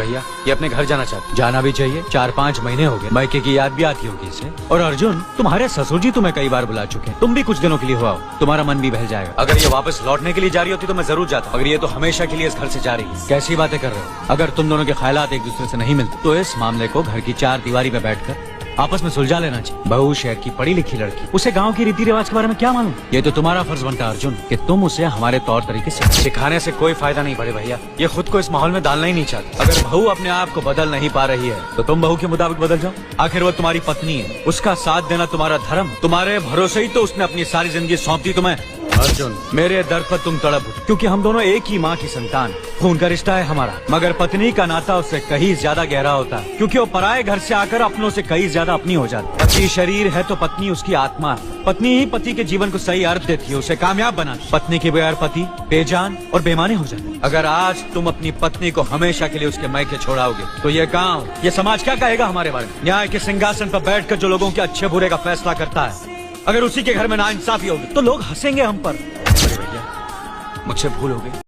भैया, ये अपने घर जाना चाहती। जाना भी चाहिए, 4-5 महीने हो गए, मायके की याद भी आती होगी इसे। और अर्जुन, तुम्हारे ससुर जी तुम्हें कई बार बुला चुके हैं, तुम भी कुछ दिनों के लिए हो आओ, तुम्हारा मन भी बहल जाएगा। अगर ये वापस लौटने के लिए जा रही होती तो मैं जरूर जाता, मगर ये तो हमेशा के लिए इस घर से जा रही है। कैसी बातें कर रहे हो? अगर तुम दोनों के ख्यालात एक दूसरे से नहीं मिलते तो इस मामले को घर की 4 दीवारी में बैठकर आपस में सुलझा लेना चाहिए। बहू शहर की पढ़ी लिखी लड़की, उसे गांव के रीति रिवाज के बारे में क्या मालूम? ये तो तुम्हारा फर्ज बनता है अर्जुन कि तुम उसे हमारे तौर तरीके से सिखाने से कोई फायदा नहीं बड़े भैया। ये खुद को इस माहौल में डालना ही नहीं चाहती। अगर बहू अपने आप को बदल नहीं पा रही है तो तुम बहू के मुताबिक बदल जाओ। आखिर वो तुम्हारी पत्नी है, उसका साथ देना तुम्हारा धर्म। तुम्हारे भरोसे ही तो उसने अपनी सारी जिंदगी सौंप दी तुम्हें। अर्जुन, मेरे दर्द पर तुम तड़प उठे, क्योंकि हम दोनों एक ही माँ की संतान, खून का रिश्ता है हमारा। मगर पत्नी का नाता उससे कहीं ज्यादा गहरा होता है, क्योंकि वो पराये घर से आकर अपनों से कहीं ज्यादा अपनी हो जाती है। पति शरीर है तो पत्नी उसकी आत्मा है। पत्नी ही पति के जीवन को सही अर्थ देती है, उसे कामयाब बनाती। पत्नी के बगैर पति बेजान और बेमानी हो जाते। अगर आज तुम अपनी पत्नी को हमेशा के लिए उसके मैके छोड़ाओगे तो ये गाँव, ये समाज क्या कहेगा हमारे बारे में? न्याय के सिंहासन पर बैठकर जो लोगों के अच्छे बुरे का फैसला करता है, अगर उसी के घर में नाइंसाफी होगी तो लोग हंसेंगे हम पर। बड़े भैया, मुझसे भूल हो गई।